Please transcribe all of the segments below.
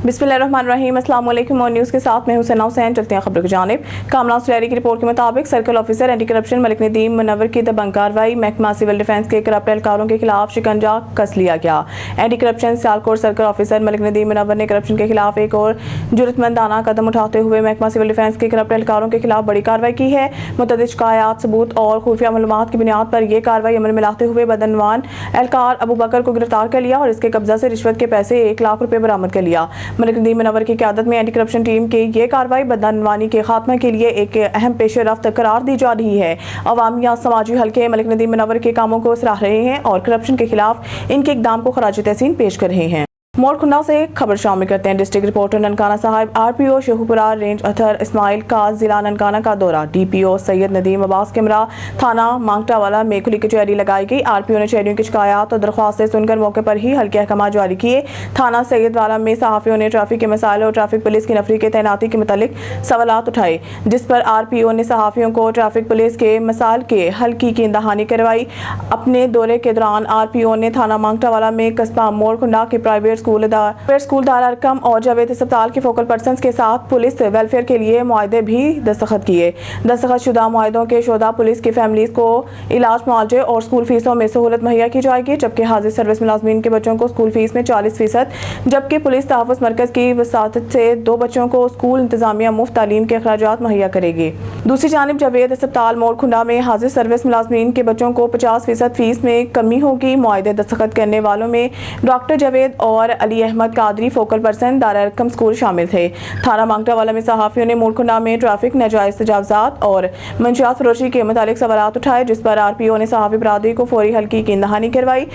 बिस्मिल्लाहिर्रहमानिर्रहीम। अस्सलाम वालेकुम और न्यूज़ के साथ मैं हुसैन हुसैन। चलते हैं खबरों की जानिब। कामरान सुलैरी की रिपोर्ट के मुताबिक circle officer anti corruption Malik Nadeem Munawar की दबंग कार्रवाई। महकमा सिविल डिफेंस के करप्ट एहलकारों के खिलाफ शिकंजा कस लिया गया। Anti corruption Sialkot circle officer Malik Nadeem Munawar ने करप्शन के खिलाफ एक और जुर्रतमंदाना कदम उठाते हुए महकमा सिविल डिफेंस के करप्ट एहलकारों के खिलाफ बड़ी कार्रवाई की है। मुतअद्दिद शिकायत, सबूत और खुफिया मालूमात की बुनियाद पर यह कार्रवाई अमल में लाते हुए बदनवान एहलकार अबू बकर को गिरफ्तार कर लिया और इसके कब्जा से रिश्वत के पैसे 1 लाख रुपए बरामद कर लिया। मलिक नदीम मुनव्वर की क़यादत में एंटी करप्शन टीम की ये कार्रवाई बदनवानी के खात्मे के लिए एक अहम पेशरफ्त करार दी जा रही है। अवामी या समाजी हल्के मलिक नदीम मुनव्वर के कामों को सराह रहे हैं और करप्शन के खिलाफ इनके इक़दाम को खराज तहसीन पेश कर रहे हैं। मोरखुंडा से खबर शामिल करते हैं। डिस्ट्रिक्ट रिपोर्टर ननकाना साहब आरपीओ शेखुपुरा रेंज अथर इस्माइल का जिला ननकाना का दौरा। डीपीओ सैयद नदीम अब्बास कैमरा थाना मांगटावाला में खुली कचहरी लगाई गई। आरपीओ ने शहरियों की शिकायत और दरख्वास्तें सुनकर मौके पर ही हल्के अहकाम जारी किए। थाना सैयदवाला में सहाफ़ियों ने ट्रैफिक के मसाइल और ट्रैफिक पुलिस की नफरी के तैनाती के मुतालिक सवालात उठाए, जिस पर आरपीओ ने सहाफ़ियों को ट्रैफिक पुलिस के मसाइल के हल की दहानी करवाई। अपने दौरे के दौरान आरपीओ ने थाना मांगटावाला में कस्बा मोरखुंडा के प्राइवेट स्कूल दारा अरकम और जावेद अस्पताल के फोकल पर्सन्स के साथ पुलिस वेलफेयर के लिए मुआहदे भी दस्तखत किए। दस्तखत शुदा मुआहदों के शुदा पुलिस की फैमिलीज को इलाज मुआवजे और स्कूल फीसों में सहूलत मुहैया की जाएगी, जबकि हाजिर सर्विस मुलाजमीन के बच्चों को स्कूल फीस में 40%, जबकि पुलिस तहफ़्फ़ुज़ मरकज़ की वसातत से 2 बच्चों को स्कूल इंतजामिया मुफ्त तालीम के अखराजात मुहैया करेगी। दूसरी जानिब जावेद अस्पताल मोरखुंडा में हाजिर सर्विस मुलाजमीन के बच्चों को 50% फीस में कमी होगी। मुआहदे दस्तखत करने वालों में डॉक्टर जावेद और Ali Ahmed Qadri focal person Dara Arqam school शामिल थे। थाना मांगटावाला में सहाफ़ियों ने मोरखुंडा में ट्रैफिक नाजायज़ तजावज़ात और मंशियात फरोशी के मुतालिक सवालात उठाए, जिस पर आरपीओ ने सहाफ़ी बरादरी को फौरी हल की दहानी करवाई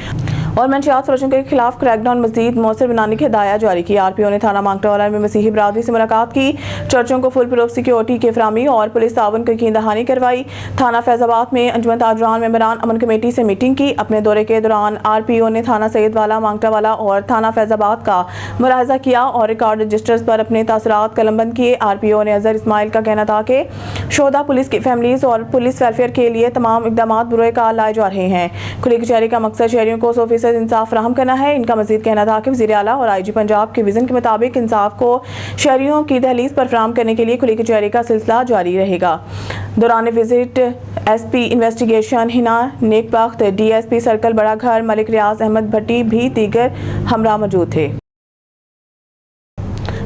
और मंशियात फरोशों के खिलाफ क्रैकडाउन मज़ीद मौसर बनाने की हिदायत जारी की। आरपीओ ने थाना मांगटावाला में मसीही बरादरी से मुलाकात की, चर्चों को फुल प्रूफ सिक्योरिटी की फराहमी और पुलिस ताउन की दहानी करवाई। थाना फैजाबाद में अंजुमन ताजरान मेंबरान अमन कमेटी से मीटिंग की। अपने दौरे के दौरान आरपीओ ने थाना सैयदवाला, मांगटावाला और थाना फैजाबाद का मुलाहिजा किया और रिकॉर्ड रजिस्टर्स पर अपने तासरात कलमबंद किए। आरपीओ ने अजहर इस्माइल का कहना था कि शोधा पुलिस की फैमिलीज और पुलिस वेलफेयर के लिए तमाम इकदाम बुरे कार लाए जा रहे हैं। खुली कचहरी का मकसद शहरियों को 100% इंसाफ फराहम करना है। इनका मजीद कहना था कि वज़ीर आला और आईजी पंजाब के विजन के मुताबिक इंसाफ को शहरियों की दहलीज पर फराहम करने के लिए खुली कचहरी का सिलसिला जारी रहेगा। दौरान visit SP investigation Hina Nekbakht, DSP circle Bara Ghar Malik रियाज अहमद भट्टी भी दीगर हमरा मौजूद थे।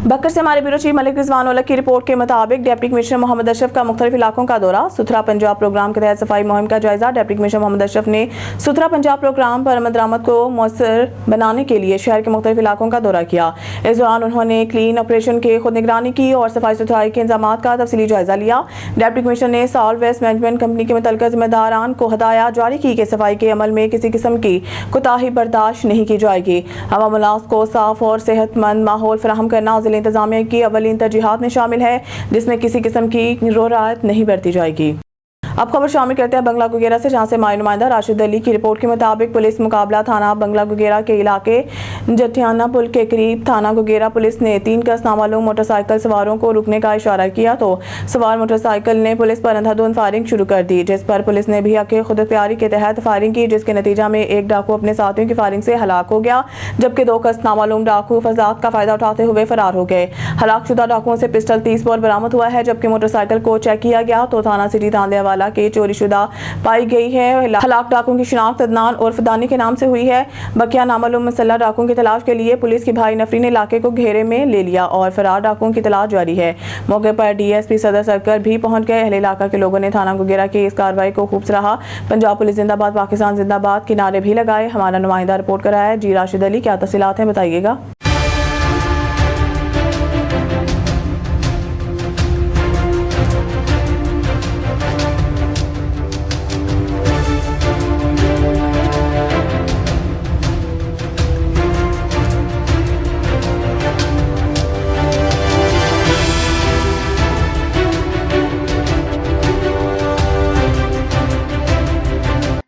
बकर से हमारे ब्यूरो चीफ मलिक रिजवान उलग की रिपोर्ट के मुताबिक डिप्टी कमिश्नर मोहम्मद अशरफ का मुख्तलिफ इलाकों का दौरा। सुथरा पंजाब प्रोग्राम के तहत सफाई मुहिम का जायजा। डिप्टी कमिश्नर मोहम्मद अशरफ ने सुथरा पंजाब प्रोग्राम पर अमल दरामद को मौसर बनाने के लिए शहर के मुख्तलिफ इलाकों का दौरा किया। इस दौरान उन्होंने क्लीन ऑपरेशन के खुद निगरानी की और सफाई सुथराई के इंतजाम का तफसीली जायजा लिया। डिप्टी कमिश्नर ने सॉल्व वेस्ट मैनेजमेंट कंपनी के मुतल्लिका जिम्मेदारान को हदायत जारी की कि सफाई के अमल में किसी किस्म की कोताही बर्दाश्त नहीं की जाएगी। अवाम को साफ और सेहतमंद माहौल फराहम करना जिला इंतजामिया की अवलीन तरजीहात में शामिल है, जिसमें किसी किस्म की रोरायत नहीं बरती जाएगी। अब खबर शामिल करते हैं बंगला गुगेरा से, जहां से माय नुमाइंदा राशिद अली की रिपोर्ट के मुताबिक पुलिस मुकाबला थाना बंगला गुगेरा के इलाके जटियाना पुल के करीब थाना गुगेरा पुलिस ने 3 नामालूम मोटरसाइकिल सवारों को रुकने का इशारा किया तो सवार मोटरसाइकिल ने पुलिस पर अंधाधुंध फायरिंग शुरू कर दी, जिस पर पुलिस ने भी हक़ खुद प्यारी के तहत फायरिंग की, जिसके नतीजा में एक डाकू अपने साथियों की फायरिंग से हलाक हो गया, जबकि 2 नामालूम डाकू फसाद का फायदा उठाते हुए फरार हो गए। हलाक शुदा डाकुओं से पिस्टल 30 बोर बरामद हुआ है, जबकि मोटरसाइकिल को चेक किया गया तो थाना सिटी तांदियावाला के चोरी शुदा पाई गई है। हलाक डाकुओं की शिनाख्त अदनान और फदानी के नाम से हुई है। बकिया नामालूम मुसल्लह डाकुओं की तलाश के लिए पुलिस की भारी नफरी ने इलाके को घेरे में ले लिया और फरार डाकुओं की तलाश जारी है। मौके पर डीएसपी सदर सर्कल भी पहुंच गए। अहले इलाका के लोगों ने थाना गुगेरा की इस कार्रवाई को खूब सराहा। पंजाब पुलिस जिंदाबाद, पाकिस्तान जिंदाबाद के नारे भी लगाए। हमारा नुमाइंदा रिपोर्ट कर रहा है। जी राशिद अली, क्या तफसीलात हैं बताइएगा।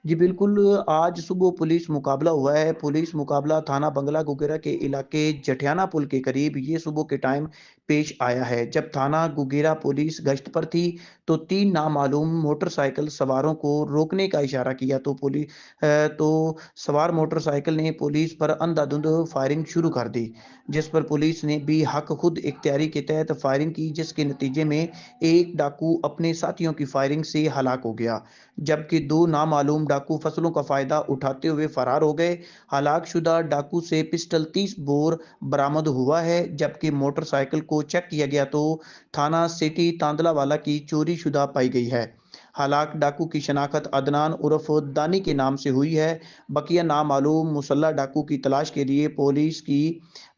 जी बिल्कुल, आज सुबह पुलिस मुकाबला हुआ है। पुलिस मुकाबला थाना बंगला गुगेरा के इलाके जटियाना पुल के करीब ये सुबह के टाइम पेश आया है। जब थाना गुगेरा पुलिस गश्त पर थी तो 3 नामालूम मोटरसाइकिल सवारों को रोकने का इशारा किया तो सवार मोटरसाइकिल ने पुलिस पर अंधाधुंध फायरिंग शुरू कर दी, जिस पर पुलिस ने भी हक खुद इख्तियारी के तहत फायरिंग की, जिसके नतीजे में एक डाकू अपने साथियों की फायरिंग से हलाक हो गया, जबकि 2 नामालूम डाकू फसलों का फायदा उठाते हुए फरार हो गए। हलाक शुदा डाकू से पिस्टल 30 बोर बरामद हुआ है, जबकि मोटरसाइकिल को चेक किया गया तो थाना सिटी तांदलावाला की चोरी शुदा पाई गई है। हलाक डाकू की शनाख्त अदनान उर्फ दानी के नाम से हुई है। बकिया नामालूम मुसल्ला डाकू की तलाश के लिए पुलिस की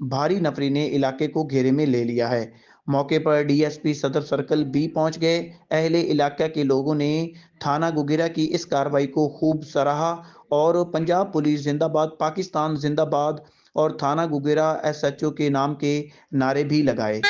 भारी नफरी ने इलाके को घेरे में ले लिया है। मौके पर डीएसपी सदर सर्कल भी पहुंच गए। अहले इलाका के लोगों ने थाना गुगेरा की इस कार्रवाई को खूब सराहा और पंजाब पुलिस जिंदाबाद, पाकिस्तान जिंदाबाद और थाना गुगेरा एसएचओ के नाम के नारे भी लगाए।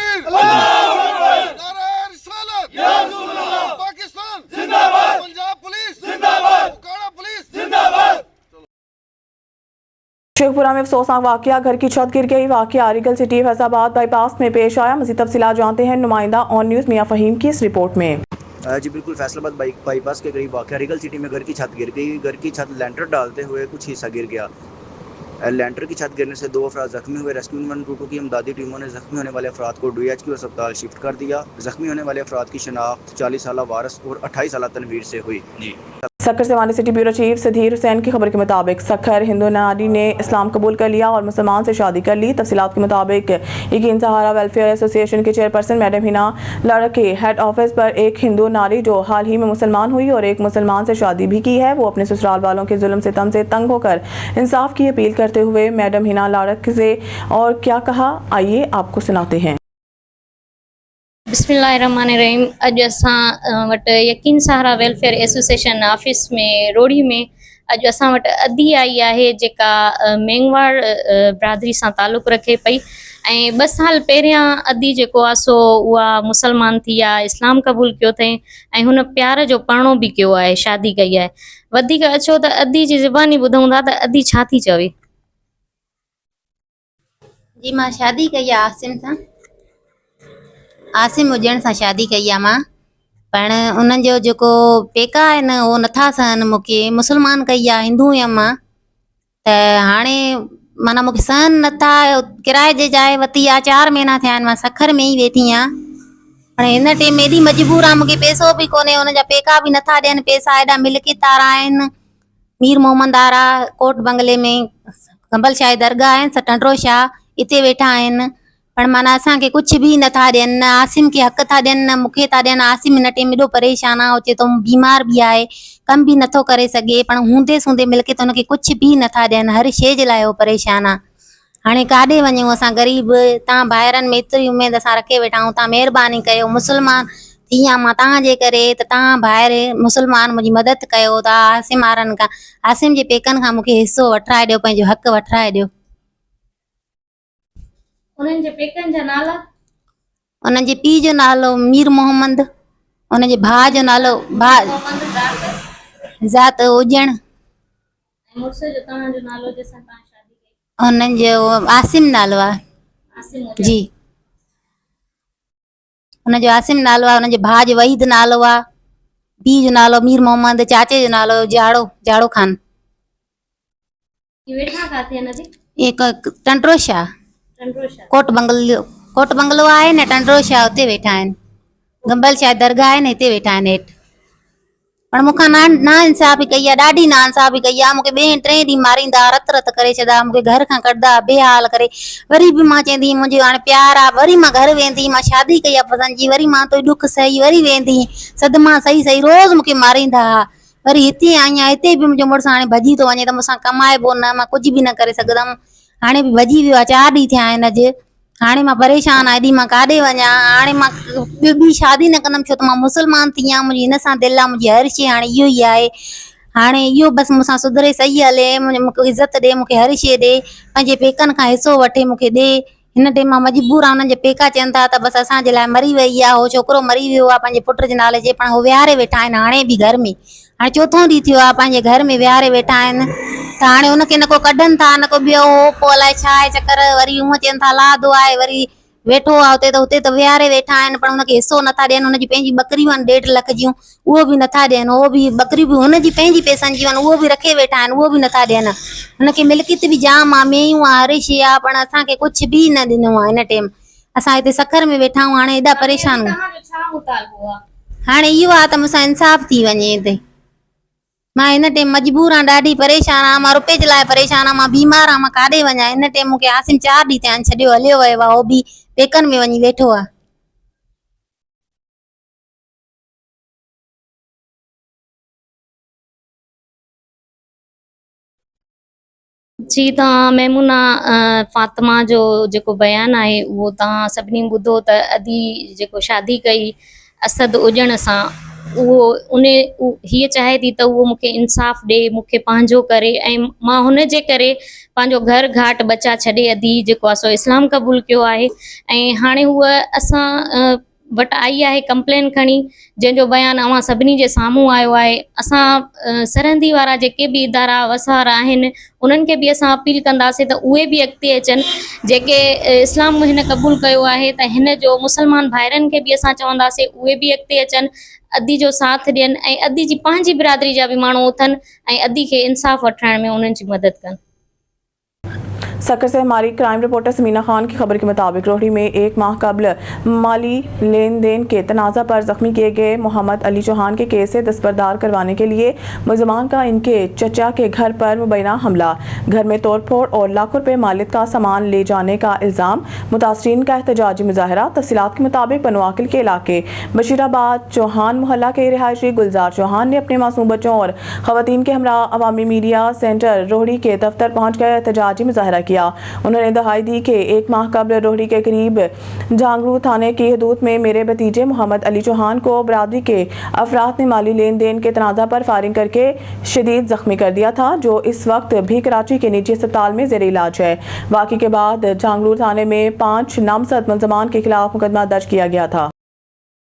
शेखपुरा में अफसोसनाक वाकया, घर की छत गिर गई। वाकया आरिगल सिटी फैजाबाद बाईपास में पेश आया। मज़ीद तफसीलात जानते हैं नुमाइंदा ऑन न्यूज़ मियां फ़हीम की इस रिपोर्ट में। जी बिल्कुल, फैसलाबाद बाईपास के करीब वाक़या आरिगल सिटी में घर की छत गिर गई। घर की छत लैंटर डालते हुए कुछ हिस्सा गिर गया। लैंटर की छत गिरने से 2 अफराद जख्मी हुए। रेस्क्यू 122 की इमदादी टीमों ने जख्मी होने वाले अफराद को DHQ अस्पताल शिफ्ट कर दिया। जख्मी होने वाले अफराद की शनाख्त 40 साला वारस और 28 साला तनवीर से हुई। जी सक्खर से हमारे सिटी ब्यूरो चीफ सधीर हुसैन की खबर के मुताबिक सक्खर हिंदू नारी ने इस्लाम कबूल कर लिया और मुसलमान से शादी कर ली। तफसीलात के मुताबिक यकीन सहारा वेलफेयर एसोसिएशन के चेयरपर्सन मैडम हिना लाड़क के हेड ऑफिस पर एक हिंदू नारी जो हाल ही में मुसलमान हुई और एक मुसलमान से शादी भी की है, वो अपने ससुराल वालों के जुल्म सितम से तंग होकर इंसाफ की अपील करते हुए मैडम हिना लाड़क से और क्या कहा, आइए आपको सुनाते हैं। बिस्मिल्लाहिर्रहमानिर्रहीम। अॼु असां वटि यकीन सहारा वेलफेयर एसोसिएशन ऑफिस में रोड़ी में अॼु असां वटि अदी आई आहे जेका मेंगवाड़ बिरादरी सां तालुक़ु रखे पई ऐं 2 साल पहिरियां अदी जेको आहे सो उहा मुसलमान थी आहे, इस्लाम क़बूल कयो अथई ऐं हुन प्यार जो परणो बि कयो आहे, शादी कई आहे। वधीक अचो त अदी जी ज़बानी ॿुधूं था त अदी छा थी चवे। जी मां शादी कई आहे आसिम सां, आसिम हुजण सां शादी कई आहे मां, पर उन्हनि जो जेको पेका आहे न उहो नथा सहनि मूंखे। मुसलमान कई आहे, हिंदू हुयमि मां, त हाणे माना मूंखे सहन नथा। किराए जे जाइ वरिती आहे, 4 महीना थिया आहिनि, मां सखर में ई वेठी आहियां। हाणे हिन टाइम एॾी मजबूर आहे, मूंखे पैसो बि कोन्हे, हुनजा पेका बि नथा ॾियनि पैसा। एॾा मिल्कियत वारा आहिनि, मीर मोहम्मद वारा कोट बंगले में कंबल शाही दरगाह आहिनि, टंडरो शाह हिते वेठा आहिनि, पर माना असांखे कुझु बि नथा ॾियनि, न आसिम खे हक़ था ॾियनि न मूंखे था ॾियनि। आसिम हिन टाइम एॾो परेशान आहे, अचे थो बीमार बि आहे, कमु बि नथो करे सघे, पर हूंदे सूंदे मिल्कियत त हुनखे कुझु बि नथा ॾियनि, हर शइ जे लाइ उहो परेशान आहे। हाणे काॾे वञूं असां ग़रीब, तव्हां ॿाहिरनि में एतिरी उमेद असां रखे वेठा आहियूं, तव्हां महिरबानी कयो। मुसलमान थी आहियां मां तव्हांजे करे, त तव्हां ॿाहिरि मुसलमान मुंहिंजी मदद कयो था। आसिम वारनि खां, आसिम जे पेकनि खां मूंखे हिसो वठाए ॾियो, पंहिंजो हक़ वठाए ॾियो। उन्हनि जे पेकनि जा नाला? उन्हनि जे पीउ जो नालो मीर मोहम्मद, उन जे भाउ जो नालो ज़ात उजण, मुड़ुस जो तव्हांजो नालो जंहिंसां तव्हां शादी कई? उन्हनि जो आसिम नालो आहे। आसिम जी उनजो आसिम नालो आहे, उनजे भाउ जो वहीद नालो आहे, पीउ जो नालो मीर मोहम्मद, चाचे जो नालो जाड़ो खान। ये वेठा काथे आहिनि अॼु? एक टंडरो शाह कोट बंगलो आहे न, टंडरो शाह उते वेठा आहिनि, गंबल शाह दरगाह आहे न, हिते वेठा आहिनि हेठि। पर मूंखां ना इंसाफ़ी कई आहे, ॾाढी ना इंसाफ़ी कई आहे। मूंखे 2-3 ॾींहं मारींदा, रत करे छॾा, मूंखे घर खां कढंदा, बेहाल करे। वरी बि मां चवंदी मुंहिंजो हाणे प्यार आहे, वरी मां घर वेंदी, मां शादी कई आहे पसंदि जी, वरी मां तो ॾुख सही वरी वेंदी, सदमा सही रोज़ मूंखे मारींदा। वरी हिते आई आहियां, हिते बि मुंहिंजो मुड़ुसु हाणे भॼी थो वञे, त मूंसां कमाइबो न, मां कुझु बि न करे सघंदमि। हाणे बि भॼी वियो आहे, 4 ॾींहं थिया आहिनि अॼु। हाणे मां परेशान आहियां, एॾी मां काॾे वञा। हाणे मां ॿी शादी न कंदमि, छो त मां मुसलमान थी आहियां, मुंहिंजी हिन सां दिलि आहे, मुंहिंजी हर शइ हाणे इहो ई आहे। हाणे इहो बसि मूंसां सुधरे, सही हले, मूंखे इज़त ॾे, मूंखे हर शइ ॾे, पंहिंजे पेकनि खां हिसो वठे, मूंखे ॾे। हिन टाइम मां मजबूर आहे, हुननि जे पेका चवनि था त बसि असांजे लाइ मरी वई आहे, हो छोकिरो मरी वियो आहे पंहिंजे पुट जे नाले जे, पाण हो विहारे वेठा आहिनि हाणे बि घर में। हाणे 4थों ॾींहुं थियो आहे, पंहिंजे घर में विहारे वेठा आहिनि, त हाणे हुनखे न को कढनि था, न को ॿियो हो पोइ अलाए छा आहे चकर। वरी हूअं चवनि था लादो आहे, वरी वेठो आहे हुते त विहारे वेठा आहिनि, पर हुनखे हिसो नथा ॾियनि। हुनजी पंहिंजी बकरियूं आहिनि 1.5 लख जूं, उहो बि नथा ॾियनि। उहो बि बकरियूं बि हुनजी पंहिंजी पैसनि जूं आहिनि, उहो बि रखे वेठा आहिनि, उहो बि नथा ॾियनि। हुनखे मिल्कियत बि जाम आहे, मेयूं आहे, हर शइ आहे, पर असांखे कुझु बि न ॾिनो आहे हिन टाइम। असां हिते सखर में वेठा आहियूं, हाणे एॾा परेशान आहियूं। हाणे इहो आहे त मूंसां इंसाफ़ थी वञे हिते। मां हिन टाइम मजबूर आहियां, ॾाढी परेशान आहियां। मां रुपए जे लाइ परेशान आहियां, मां बीमार आहियां, मां काॾे वञा। हिन टाइम मूंखे आसिम 4 ॾींहं थिया आहिनि छॾियो हलियो वियो आहे, उहो बि पेकनि में वञी वेठो आहे। जी, तव्हां मेमुना फातिमा जो जेको बयानु आहे उहो तव्हां सभिनी ॿुधो त अदी जेको शादी कई असद उजण सां, हीअ चाहे थी त उहो मूंखे इंसाफ़ ॾे, मूंखे पंहिंजो करे, ऐं मां हुन जे करे पंहिंजो घर घाट बचा छॾे अदी जेको आहे सो इस्लाम क़बूल कयो आहे। ऐं हाणे हूअ असां वटि आई आहे कंप्लेन खणी, जंहिंजो बयानु अवां सभिनी जे साम्हूं आयो आहे। असां सरहदी वारा जेके बि इदारा वसवारा आहिनि उन्हनि खे बि असां अपील कंदासीं त उहे बि अॻिते अचनि। जेके इस्लाम हिन क़बूल कयो आहे त हिन जो मुस्लमान भाइरनि खे बि असां चवंदासीं उहे बि अॻिते अचनि, अदी जो साथ ॾियनि, ऐं अदी जी पंहिंजी बिरादरी जा बि माण्हू उथनि ऐं अदी खे इंसाफ़ वठाइण में उन्हनि जी मदद कनि। सकर से हमारी क्राइम रिपोर्टर समीना खान की खबर के मुताबिक रोहड़ी में 1 माह कबल माली लेन देन के तनाज़ा पर जख्मी किए गए मोहम्मद अली चौहान के केस से दस्तबरदार करवाने के लिए मुलजमान का इनके चचा के घर पर मुबैना हमला, घर में तोड़फोड़ और लाखों रुपए मालिक का सामान ले जाने का इल्ज़ाम, मुतासरीन का एहतजाजी मुजाहरा। तफसीलात के मुताबिक बनवाकिल के इलाके बशीराबाद चौहान मोहल्ला के रिहायशी गुलजार चौहान ने अपने मासूम बच्चों और खवातीन के हमरा अवामी मीडिया सेंटर रोहड़ी के दफ्तर पहुँच कर एहतजाजी मुजाहरा किया। उन्होंने दहाई दी कि 1 माह कबल रोहड़ी के करीब जांगरू थाने की हदूद में मेरे भतीजे मोहम्मद अली चौहान को बरादरी के अफराद ने माली लेन देन के तनाज़ा पर फायरिंग करके शदीद जख्मी कर दिया था, जो इस वक्त भी कराची के निजी अस्पताल में ज़ेर इलाज है। वाक़ई के बाद जांगरू थाने में 5 नामजद मुलजमान के खिलाफ मुकदमा दर्ज किया गया था।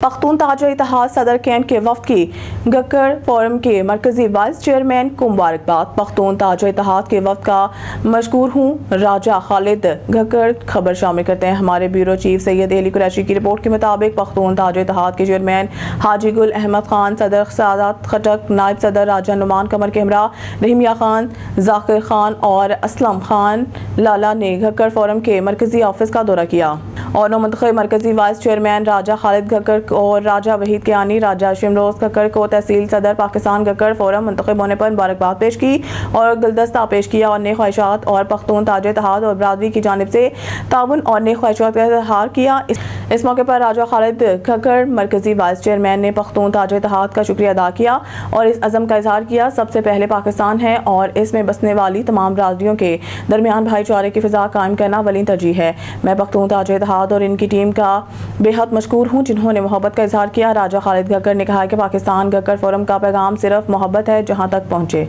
पख्तून ताजर इत्तेहाद सदर कैंट के वफ्द की गक्कर फोरम के मरकजी वाइस चेयरमैन को मुबारकबाद। पख्तून ताजर इत्तेहाद के वफ्द का मशकूर हूँ राजा खालिद गक्कर। खबर शामिल करते हैं हमारे ब्यूरो चीफ सैयद अली कुरैशी की रिपोर्ट के मुताबिक पख्तून ताजर इत्तेहाद के चेयरमैन हाजी गुल अहमद खान, सदर सादात खटक, नायब सदर राजा नुमान कमर के हमरा रहीमिया खान, जाकिर खान और असलम खान लाला ने गक्कर फोरम के मरकजी ऑफिस का दौरा किया और नौमंतखब मरकजी वाइस चेयरमैन राजा खालिद गक्कर और राजा वहीद कियानी, राजा शिमरोज गक्कर को तहसील सदर पाकिस्तान गक्कर फोरम मुंतखब होने पर मुबारकबाद पेश की और गुलदस्ता पेश किया और नेक ख्वाहिशात और पख्तून ताजर इत्तेहाद और बरादरी की जानिब से ताउन और नेक ख्वाहिशात का इज़हार किया। इस मौके पर राजा खालिद गक्कर मरकजी वाइस चेयरमैन ने पख्तून ताजर इत्तेहाद का शुक्रिया अदा किया और इस अज़म का इज़हार किया सबसे पहले पाकिस्तान है और इसमें बसने वाली तमाम बरादरियों के दरमियान भाईचारे की फ़िज़ा कायम करना अवली तरजीह है। मैं पख्तून ताजर इत्तेहाद और इनकी टीम का बेहद मशकूर हूँ जिन्होंने मोहब्बत का इज़हार किया। राजा खालिद गक्कर ने कहा कि पाकिस्तान गक्कर फोरम का पैगाम सिर्फ मोहब्बत है जहाँ तक पहुँचे।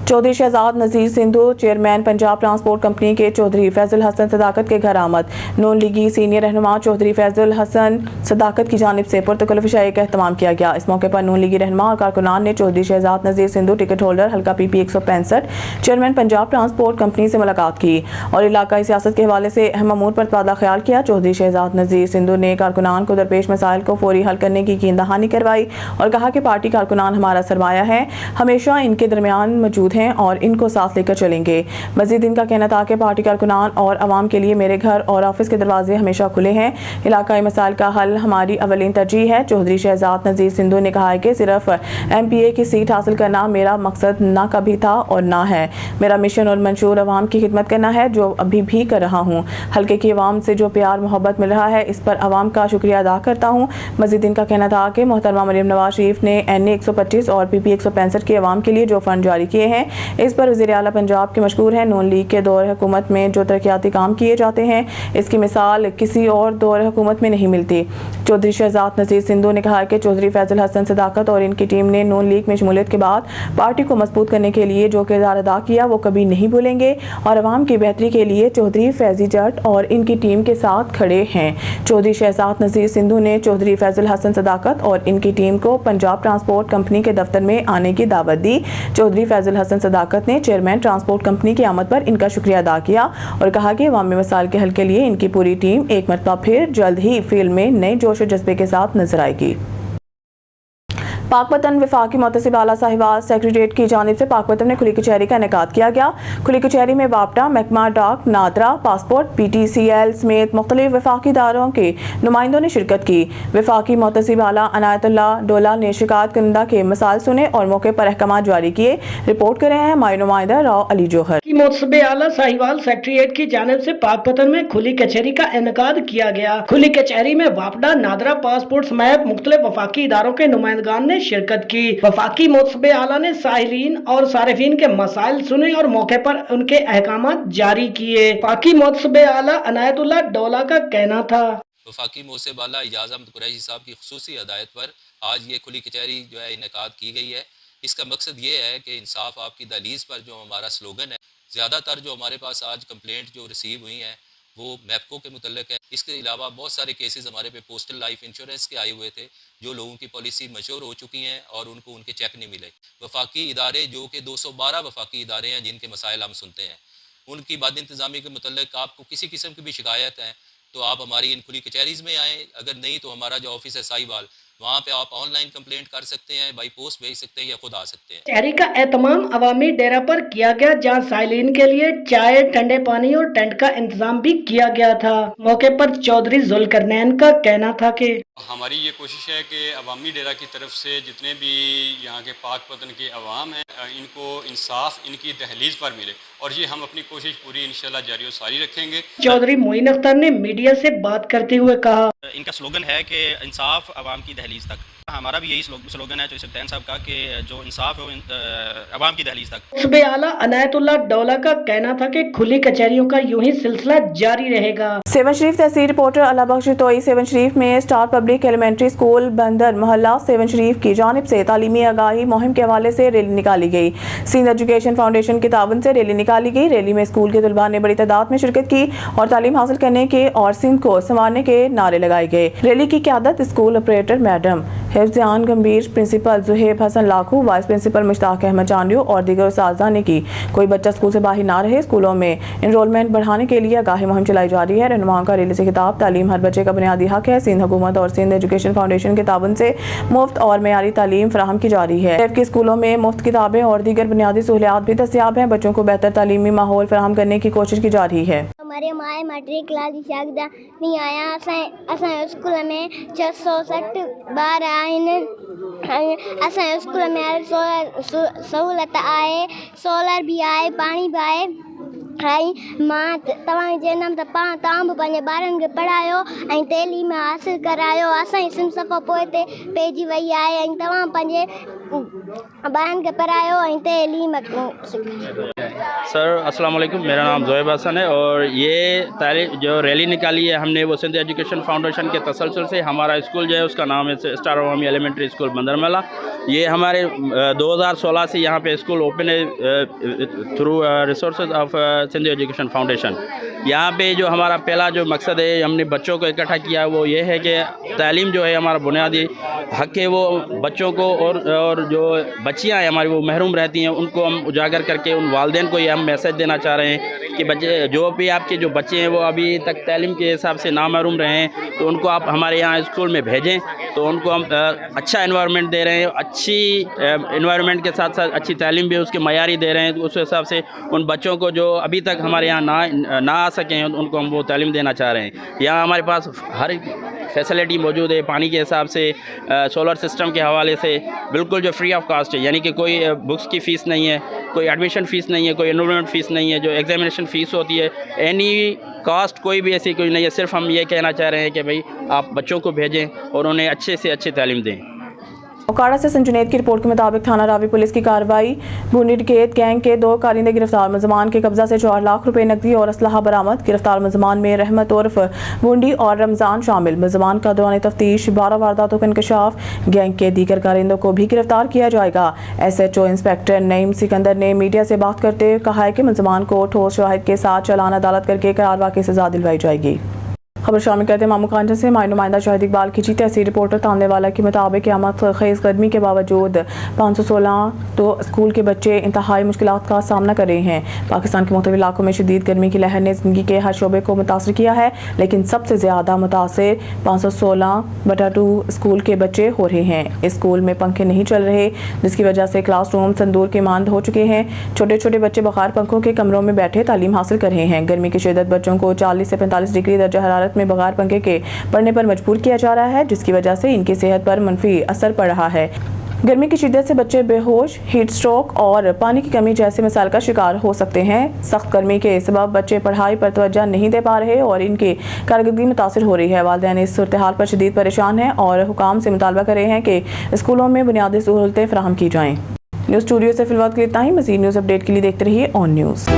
Chaudhry Shahzad Nazir Sindhu chairman Punjab transport company के चौधरी फैजुल हसन सदाकत के घर आमद। नून लीगी सीनियर रहनुमा चौधरी फैजुल हसन सदाकत की जानिब से पुरतकल्लुफ़ शाही का एहतमाम किया गया। इस मौके पर नून लीगी रहनुमा और कारकुनान ने चौधरी शहजाद नज़ीर सिंधु टिकट होल्डर हल्का PP 165 chairman Punjab transport company से मुलाकात की और इलाकाई सियासत के हवाले से अहम अमूर पर तबादला ख्याल किया। चौधरी शहजाद नज़ीर सिंधु ने कारकुनान को दरपेश मसाइल को फौरी हल करने की यकीन दहानी करवाई और कहा कि पार्टी कारकुनान हमारा सरमाया है, हमेशा इनके दरमियान मौजूद हैं और इनको साथ लेकर चलेंगे। मजीद इनका कहना था कि पार्टी कारकुनान और आवाम के लिए मेरे घर और ऑफिस के दरवाजे हमेशा खुले हैं। इलाकाई मसाइल का हल हमारी अवलीन तरजीह है। चौधरी शहजाद नज़ीर सिंधु ने कहा है कि सिर्फ MPA की सीट हासिल करना मेरा मकसद ना कभी था और ना है। मेरा मिशन और मंशूर आवाम की खिदमत करना है, जो अभी भी कर रहा हूँ। हल्के की आवाम से जो प्यार मोहब्बत मिल रहा है, इस पर आवाम का शुक्रिया अदा करता हूँ। मजीद इनका कहना था कि मोहतरमा मरियम नवाज शरीफ ने NA 125 और PP 165 के अवाम के लिए जो फंड जारी किए हैं, इस पर वज़ीर आला पंजाब के मशकूर हैं। नून लीग के दौर हुकूमत में जो तरक्याती काम किए जाते हैं, इसकी मिसाल किसी और दौर हुकूमत में नहीं मिलती। चौधरी शहजाद नज़ीर सिंधु ने कहा कि चौधरी फैजुल हसन सदाकत और इनकी टीम ने नून लीग में शमूलियत के बाद पार्टी को मजबूत करने के लिए जो किरदार अदा किया वो कभी नहीं भूलेंगे और आवाम की बेहतरी के लिए चौधरी फैजी जट और इनकी टीम के साथ खड़े हैं। चौधरी शहजाद नज़ीर सिंधु ने चौधरी फैजुल हसन सदाकत और इनकी टीम को पंजाब ट्रांसपोर्ट कंपनी के दफ्तर में आने की दावत दी। चौधरी फैजुल हसन हसन सदाकत ने चेयरमैन ट्रांसपोर्ट कंपनी की आमद पर इनका शुक्रिया अदा किया और कहा कि अवामी मसाइल के हल के लिए इनकी पूरी टीम एक मरतबा फिर जल्द ही फील्ड में नए जोश और जज्बे के साथ नजर आएगी। पाकपतन वफाकी मुहतसिब आला साहिवाल सेक्रेटेरिएट की जानिब से पाकपतन में खुली कचहरी का इनेकाद किया गया। खुली कचहरी में वापडा, महकमा डाक, नादरा, पासपोर्ट, PTCL समेत मुख्तलिफ वफाकी इदारों के नुमाइंदों ने शिरकत की। वफाकी मुहतसिब आला अनायतुल्लाह डोला ने शिकायत कंदा के मसाइल सुने और मौके पर अहकाम जारी किए। रिपोर्ट कर रहे हैं हमारे नुमाइंदा राव अली जोहर। मुहतसिब आला साहिवाल सेक्रेटेरिएट की जानिब से पाकपतन में खुली कचहरी का इनेकाद किया गया। खुली कचहरी में वापडा, नादरा, पासपोर्ट समेत मुख्तलिफ वफाकी इदारों के नुमाइंदगान ने शिरकत की। वफाकी मुहतसिब आला ने साहिलीन और सारिफीन के मसाइल सुने और मौके पर उनके अहकामात जारी किए। वफाकी मुहतसिब आला अनायतुल्लाह डोला का कहना था, वफाकी मुहतसिब आला इजाज़ अहमद कुरैशी साहब की खुसूसी हदायत पर आज ये खुली कचहरी जो है इनेकाद की गई है। इसका मकसद ये है कि इंसाफ आपकी दहलीज पर जो हमारा स्लोगन है, ज़्यादातर जो हमारे पास आज कंप्लेंट जो रिसीव हुई हैं वो मैपको के मुतल्लिक है। इसके अलावा बहुत सारे केसेस हमारे पे पोस्टल लाइफ इंश्योरेंस के आए हुए थे, जो लोगों की पॉलिसी मैच्योर हो चुकी हैं और उनको उनके चेक नहीं मिले। वफाकी इदारे जो कि 212 वफाकी इदारे हैं जिनके मसाइल हम सुनते हैं, उनकी बाद इंतज़ामी के मुतल्लिक आपको किसी किस्म की भी शिकायत है तो आप हमारी इन खुली कचहरीज़ में आएँ। अगर नहीं तो हमारा जो ऑफिस है साहिवाल, वहाँ पे आप ऑनलाइन कंप्लेंट कर सकते हैं, बाई पोस्ट भेज सकते हैं या खुद आ सकते हैं। कचहरी का एहतमाम अवामी डेरा पर किया गया, जहाँ साइलिन के लिए चाय, ठंडे पानी और टेंट का इंतजाम भी किया गया था। मौके पर चौधरी जुल्करनैन का कहना था कि हमारी ये कोशिश है कि अवामी डेरा की तरफ से जितने भी यहाँ के पाकपतन के अवाम हैं, इनको इंसाफ इनकी दहलीज पर मिले और ये हम अपनी कोशिश पूरी इंशाल्लाह जारी और सारी रखेंगे। चौधरी मोइन अख्तर ने मीडिया से बात करते हुए कहा, इनका स्लोगन है कि इंसाफ अवाम की दहलीज तक। हमारा भी यही स्लोगन है चौधरी सुल्तान साहब का कि जो इंसाफ है वो अवाम की दहलीज तक। मुहतसिब आला अनायतुल्लाह डोला का कहना था कि खुली कचहरियों का यूं ही सिलसिला जारी रहेगा। सेवन शरीफ तहसील रिपोर्टर अल्लाह बख्श तोई सेवन शरीफ में स्टार पब्लिक एलिमेंट्री स्कूल बंदर मोहल्ला सेवन शरीफ की जानिब से तालीमी आगाही मुहिम के हवाले से रैली निकाली गई। सिंध एजुकेशन फाउंडेशन की तावन से रैली निकाली गई। रैली में स्कूल के तलबा ने बड़ी तादाद में शिरकत की और तालीम हासिल करने के और सिंध को संवारने के नारे लगाए गए। रैली की क़यादत school operator madam Hifzan Gambhir, principal Zuhaib Hassan Lakhu, vice principal Mushtaq Ahmed Chandio और दीगर उस्ताज़ा ने की। कोई बच्चा स्कूल से बाहर ना रहे, स्कूलों में इनरोलमेंट बढ़ाने के लिए आगाही मुहिम चलाई जा रही है। रहनुमाओं का रैली से खिताब, तालीम हर बच्चे का बुनियादी हक है। सिंध हुकूमत और सिंध एजुकेशन फाउंडेशन के तावन से मुफ्त और मेयारी तालीम फराहम की जा रही है। के स्कूलों में मुफ्त किताबें और दीगर बुनियादी सहूलियात भी दस्तियाब हैं। बच्चों को बेहतर तालीमी माहौल फराहम करने की कोशिश की जा रही है। हमारे माए मैट्रिक क्लास जी शागिर्द नहीं आया। असां स्कूल में 660 ॿार आहिनि। असां स्कूल में सहूलियत आहे, सोलर भी आहे, पाणी भी आहे। मां तव्हांजे चवंदमि त तव्हां बि पंहिंजे ॿारनि खे पढ़ायो ऐं तइलीम हासिल करायो। असांजी सिम सफ़ा पोइ ते पइजी वई आहे ऐं तव्हां पंहिंजे ॿारनि खे पढ़ायो ऐं तइलीम सिखायो। सर अस्सलाम वालेकुम, मेरा नाम ज़ोएब हसन है और ये जो रैली निकाली है हमने वो सिंध एजुकेशन फाउंडेशन के तसलसल से। हमारा स्कूल जो है उसका नाम है star Awami elementary school Bandarmala. ये हमारे 2016 से यहाँ पे स्कूल ओपन है through resources of Sindh education foundation. यहाँ पे जो हमारा पहला जो मकसद है हमने बच्चों को इकट्ठा किया वो ये है कि तालीम जो है हमारा बुनियादी हक है, वो बच्चों को और जो बच्चियाँ हैं हमारी वो महरूम रहती हैं, उनको हम उजागर करके उन वालिदैन को ये हम मैसेज देना चाह रहे हैं कि बच्चे जो भी आपके जो बच्चे हैं वो अभी तक तालीम के हिसाब से नामहरूम रहे हैं तो उनको आप हमारे यहाँ स्कूल में भेजें। तो उनको हम अच्छा एनवायरनमेंट दे रहे हैं, अच्छी एनवायरनमेंट के साथ साथ अच्छी तालीम भी उसके मयारी दे रहे हैं। तो उस हिसाब से उन बच्चों को जो अभी तक हमारे यहाँ ना आ सके हैं उनको हम वो तालीम देना चाह रहे हैं। यहाँ हमारे पास हर फैसिलिटी मौजूद है, पानी के हिसाब से, सोलर सिस्टम के हवाले से बिल्कुल जो फ्री ऑफ कास्ट है, यानी कि कोई बुक्स की फ़ीस नहीं है, कोई एडमिशन फ़ीस नहीं है, कोई एनरोलमेंट फ़ीस नहीं है, जो एग्जामिनेशन फ़ीस होती है एनी कास्ट कोई भी ऐसी कोई नहीं है। सिर्फ हम ये कहना चाह रहे हैं कि भाई आप बच्चों को भेजें और उन्हें अच्छे से अच्छी तालीम दें। ओकाड़ा से संजुनेद की रिपोर्ट के मुताबिक थाना रावी पुलिस की कार्रवाई, बूंदी डकैत गैंग के 2 कारिंदे गिरफ्तार, मुलजमान के कब्जा से 4 लाख रुपए नकदी और असलहा बरामद। गिरफ्तार मुलजमान में रहमत उर्फ बूंदी और रमजान शामिल। मुलजमान का दौरान तफ्तीश 12 वारदातों का इंकशाफ। गैंग के दीगर कारिंदों को भी गिरफ्तार किया जाएगा। SHO इंस्पेक्टर नईम सिकंदर ने मीडिया से बात करते हुए कहा है कि मुलजमान को ठोस शवाहिद के साथ चालान अदालत करके करारवा की सजा दिलवाई जाएगी। खबर शामिल करते हैं मामू कांडा से। माई नुमाइंदा शाहिद इकबाल की जीत ऐसी रिपोर्टर तानने वाला के मुताबिक क़यामत खेज़ गर्मी के बावजूद 516 तो स्कूल के बच्चे इंतहाई मुश्किलात का सामना कर रहे हैं। पाकिस्तान के मुख्तलिफ इलाकों में शदीद गर्मी की लहर ने ज़िंदगी के हर शोबे को मुतासर किया है, लेकिन सबसे ज़्यादा मुतासर 516/2 स्कूल के बच्चे हो रहे हैं। इस स्कूल में पंखे नहीं चल रहे, जिसकी वजह से क्लास रूम तंदूर के मांद हो चुके हैं। छोटे छोटे बच्चे बगैर पंखों के कमरों में बैठे तालीम हासिल कर रहे हैं। गर्मी की शिद्दत बच्चों को 40 से 45 डिग्री दर्जा हरारत में बगैर पंखे के पढ़ने पर मजबूर किया जा रहा है, जिसकी वजह से इनकी सेहत पर मनफी असर पड़ रहा है। गर्मी की शिद्दत से बच्चे बेहोश, हीट स्ट्रोक और पानी की कमी जैसे मसाइल का शिकार हो सकते हैं। सख्त गर्मी के सबब बच्चे पढ़ाई पर तवज्जो नहीं दे पा रहे और इनकी कारकर्दगी मुतासर हो रही है। वालिदैन इस सूरत हाल पर शदीद परेशान हैं और हुकाम से मुतालबा कर रहे हैं कि स्कूलों में बुनियादी सहूलतें फराहम की जाएँ। न्यूज़ स्टूडियो से फिलहाल के लिए इतना ही। मज़ीद न्यूज़ अपडेट के लिए देखते रहिए ऑन न्यूज़।